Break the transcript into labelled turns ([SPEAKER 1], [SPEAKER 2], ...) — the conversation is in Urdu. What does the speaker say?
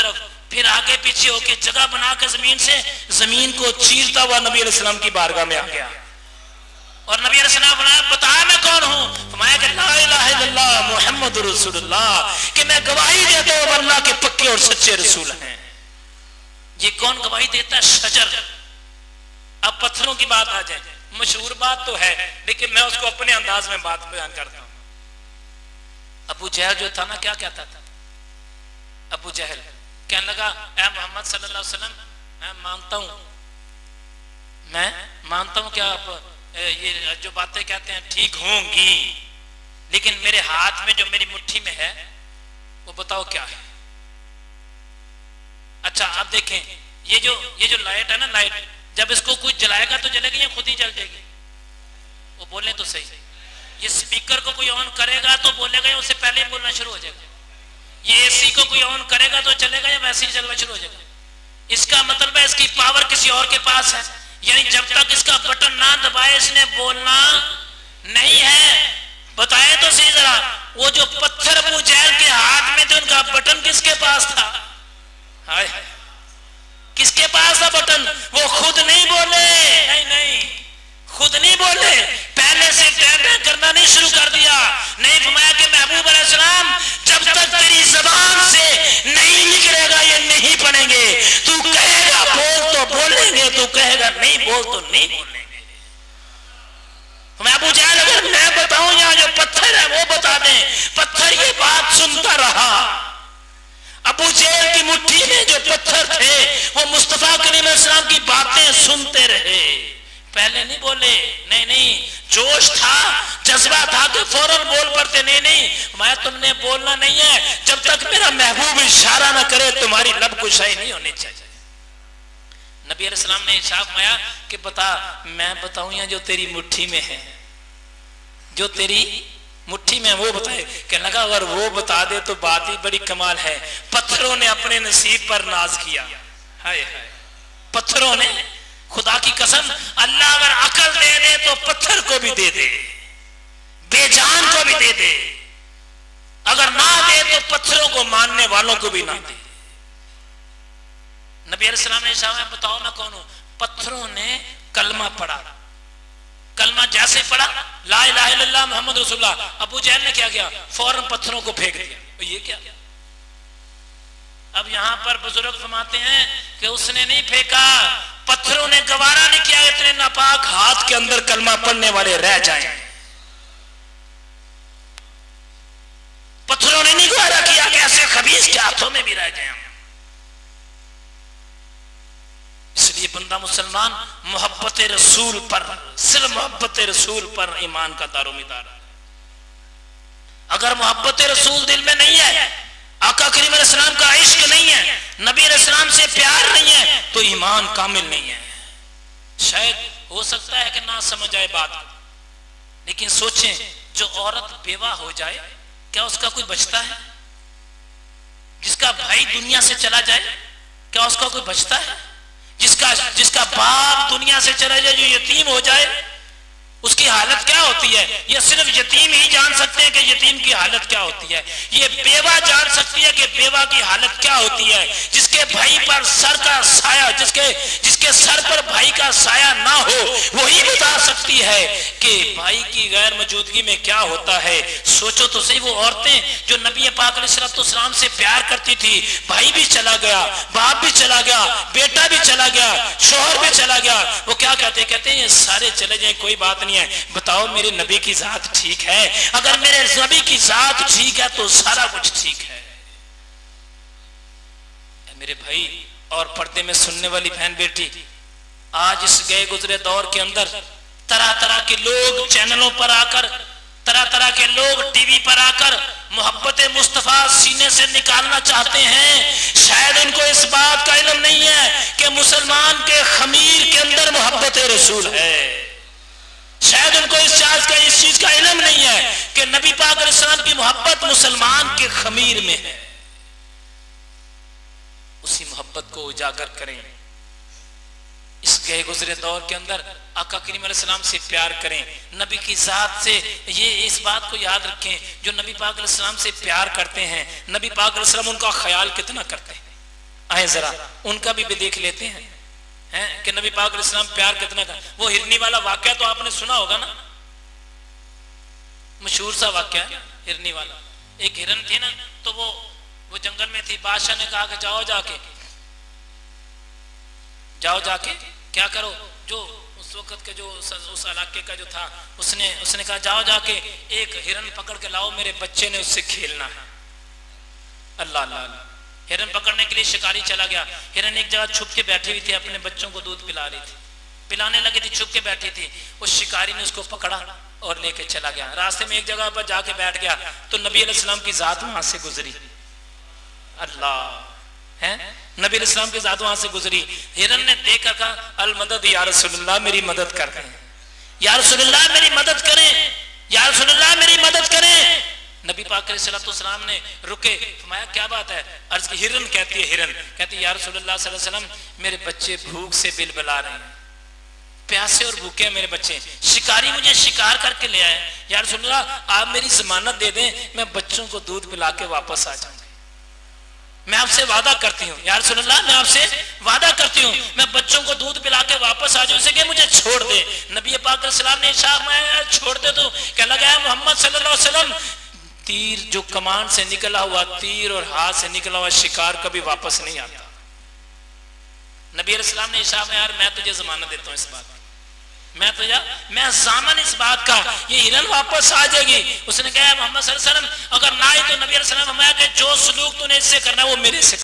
[SPEAKER 1] طرف، پھر آگے پیچھے ہو کے جگہ بنا کے زمین کو چیرتا ہوا نبی علیہ السلام کی بارگاہ میں آ گیا، اور نبی علیہ السلام فرمایا بتا میں کون ہوں؟ فرمایا کہ لا الہ الا اللہ محمد رسول اللہ، کہ میں گواہی دیتا ہوں اللہ کے پکے اور سچے رسول ہیں۔ یہ کون گواہی دیتا ہے؟ شجر۔ اب پتھروں کی بات آ جائے، مشہور بات تو ہے لیکن میں اس کو اپنے انداز میں بات بیان کرتا ہوں۔ ابو جہل جو تھا نا، کیا کہتا تھا ابو جہل؟ کہنے لگا اے محمد صلی اللہ علیہ وسلم، میں مانتا ہوں کہ آپ یہ جو باتیں کہتے ہیں ٹھیک ہوں گی، لیکن میرے ہاتھ میں جو میری مٹھی میں ہے وہ بتاؤ کیا ہے؟ اچھا آپ دیکھیں، یہ جو لائٹ ہے نا، لائٹ جب اس کو کوئی جلائے گا تو جلے گی یا خود ہی جل جائے گی؟ وہ بولیں تو صحیح۔ یہ سپیکر کو کوئی آن کرے گا تو بولے گا یا اس سے پہلے ہی بولنا شروع ہو جائے گا؟ یہ اے سی کو کوئی آن کرے گا تو چلے گا یا ویسے ہی چلنا شروع ہو جائے گا؟ اس کا مطلب ہے اس کی پاور کسی اور کے پاس ہے، یعنی جب تک اس کا بٹن نہ دبائے اس نے بولنا نہیں ہے۔ بتائے تو صحیح ذرا، وہ جو پتھر ابو جہل کے ہاتھ میں تھے ان کا بٹن کس کے پاس تھا؟ ہائے کس کے پاس تھا بٹن؟ وہ خود نہیں بولے، نہیں خود نہیں بولے، پہلے سے ٹیپ کرنا نہیں شروع کر دیا۔ نہیں فرمایا کہ محبوب علیہ السلام جب تک تیری زبان سے نہیں نکلے گا یہ نہیں پڑھیں گے، تو کہے گا بول تو بولیں گے، تو کہے گا نہیں بول تو نہیں بولیں گے۔ میں ابو جہل اگر میں بتاؤں یا جو پتھر ہے وہ بتا دیں، پتھر یہ بات سنتا رہا۔ ابو جہل کی مٹھی میں جو پتھر تھے وہ مصطفیٰ کریم علیہ السلام کی باتیں سنتے رہے، پہلے نہیں بولے۔ نہیں جوش تھا، جذبہ تھا کہ فوراً بول پڑتے۔ نہیں میں تم نے بولنا نہیں ہے جب تک میرا محبوب اشارہ نہ کرے، تمہاری لب کشائی نہیں ہونی چاہیے۔ نبی علیہ السلام نے ارشاد فرمایا کہ بتا، میں بتاؤں یا جو تیری مٹھی میں ہے؟ جو تیری مٹھی میں وہ بتائے۔ کہنے لگا اگر وہ بتا دے تو بات ہی بڑی کمال ہے۔ پتھروں نے اپنے نصیب پر ناز کیا، ہائے پتھروں نے، خدا کی قسم اللہ اگر عقل دے دے تو پتھر کو بھی دے دے، بے جان کو بھی دے دے، اگر نہ دے تو پتھروں کو ماننے والوں کو بھی نہ دے۔ نبی علیہ السلام نے کہا بتاؤ میں کون ہوں؟ پتھروں نے کلمہ پڑھا، کلمہ جیسے پڑھا لا الہ الا اللہ محمد رسول اللہ، ابو جہل نے کیا کیا؟ فوراً پتھروں کو پھینک دیا۔ یہ کیا؟ اب یہاں پر بزرگ فرماتے ہیں کہ اس نے نہیں پھینکا، پتھروں نے گوارا نہیں کیا اتنے ناپاک ہاتھ کے اندر کلمہ پڑھنے والے رہ جائیں۔ پتھروں نے نہیں گوارا کیا کہ ایسے خبیث کے ہاتھوں میں بھی رہ جائیں۔ اس لیے بندہ مسلمان محبت رسول پر، صرف محبت رسول پر ایمان کا دار و مدار ہے۔ اگر محبت رسول دل میں نہیں ہے، آقا کریم علیہ السلام کا عشق نہیں ہے، نبی علیہ السلام سے پیار نہیں ہے، تو ایمان کامل نہیں ہے۔ شاید ہو سکتا ہے کہ نہ سمجھ آئے بات، لیکن سوچیں جو عورت بیوہ ہو جائے کیا اس کا کوئی بچتا ہے؟ جس کا بھائی دنیا سے چلا جائے کیا اس کا کوئی بچتا ہے؟ جس کا باپ دنیا سے چلا جائے، جو یتیم ہو جائے، اس کی حالت کیا ہوتی ہے؟ یہ صرف یتیم ہی جان سکتے ہیں کہ یتیم کی حالت کیا ہوتی ہے۔ یہ بیوہ جان سکتی ہے کہ بیوہ کی حالت کیا ہوتی ہے۔ جس کے بھائی پر سر کا سایہ، جس کے سر پر بھائی کا سایہ نہ ہو، وہی بتا سکتی ہے کہ بھائی کی غیر موجودگی میں کیا ہوتا ہے۔ سوچو تو صحیح، وہ عورتیں جو نبی پاک علیہ السلام سے پیار کرتی تھی، بھائی بھی چلا گیا، باپ بھی چلا گیا، بیٹا بھی چلا گیا، شوہر بھی چلا گیا، وہ کیا کہتے ہیں یہ سارے چلے جائیں کوئی بات نہیں ہے، بتاؤ میرے نبی کی ذات ٹھیک ہے؟ اگر میرے نبی کی ذات ٹھیک ہے تو سارا کچھ ٹھیک ہے۔ میرے بھائی اور پردے میں سننے والی بہن بیٹی، آج اس گئے گزرے دور کے اندر طرح طرح کے لوگ چینلوں پر آ کر، طرح طرح کے لوگ ٹی وی پر آ کر محبت مصطفیٰ سینے سے نکالنا چاہتے ہیں۔ شاید ان کو اس بات کا علم نہیں ہے کہ مسلمان کے خمیر کے اندر محبت رسول ہے۔ شاید ان کو اس چیز کا علم نہیں ہے کہ نبی پاک علیہ السلام کی محبت مسلمان کے خمیر میں ہے۔ اسی محبت کو اجاگر کریں، اس گئے گزرے دور کے اندر آقا کریم علیہ السلام سے پیار کریں، نبی کی ذات سے یہ اس بات کو یاد رکھیں، جو نبی پاک علیہ السلام سے پیار کرتے ہیں، نبی پاک علیہ السلام ان کا خیال کتنا کرتے ہیں۔ آئے ذرا ان کا بھی دیکھ لیتے ہیں کہ نبی پاک علیہ السلام پیار کتنا کا. وہ ہرنی والا واقعہ تو آپ نے سنا ہوگا نا, مشہور سا واقعہ ہے ہرنی والا. ایک ہرن تھی نا, تو وہ جنگل میں تھی. بادشاہ نے کہا کہ جاؤ جا کے کیا کرو, جو اس وقت کے جو اس علاقے کا جو تھا, اس نے کہا جاؤ جا کے ایک ہرن پکڑ کے لاؤ, میرے بچے نے اس سے کھیلنا ہے. اللہ اللہ اللہ. ہرن پکڑنے کے لیے شکاری چلا گیا. ہرن ایک جگہ چھپ کے بیٹھی ہوئی تھی, اپنے بچوں کو دودھ پلا رہی تھی, پلانے لگی تھی, چھپ کے بیٹھی تھی. اس شکاری نے اس کو پکڑا اور لے کے چلا گیا. راستے میں ایک جگہ پر جا کے بیٹھ گیا تو نبی علیہ السلام کی ذات وہاں سے گزری. اللہ ہے, نبی علیہ السلام کی ذات وہاں سے گزری. ہرن نے دیکھا کہا المدد یا رسول اللہ, میری مدد کر دیں, یا رسول اللہ میری مدد کریں, یا رسول اللہ میری مدد کریں. نبی پاک علیہ السلام نے رکے, فرمایا کیا بات ہے؟ عرض کی ہرن کہتی ہے, ہرن کہتی ہے یا رسول اللہ صلی اللہ علیہ وسلم, میرے بچے بھوک سے بلبلا رہے ہیں, پیاسے اور بھوکے ہیں میرے بچے, شکاری مجھے شکار کر کے لے آئے. یا رسول اللہ آپ میری ضمانت دے دیں, میں بچوں کو دودھ پلا کے واپس آ جاؤں. میں آپ سے وعدہ کرتی ہوں یا رسول اللہ, میں آپ سے وعدہ کرتی ہوں میں بچوں کو دودھ پلا کے واپس آ جاؤں, اسے کہ مجھے چھوڑ دے. نبی پاک علیہ السلام نے ارشاد فرمایا چھوڑ دے. تو کہنے لگا محمد صلی اللہ علیہ وسلم, تیر جو کمان سے نکلا ہوا, تیر اور ہاتھ سے نکلا ہوا شکار کبھی واپس نہیں آتا. نبی علیہ السلام نے ارشاد فرمایا یار میں تجھے ضمانت دیتا ہوں اس بات, میں ضامن اس بات کا, یہ ہرن واپس آ جائے گی. اس نے کہا محمد صلی اللہ علیہ وسلم اگر نہ آئی تو نبی علیہ السلام فرمایا کہ جو سلوک تو نے اس سے کرنا وہ میرے سے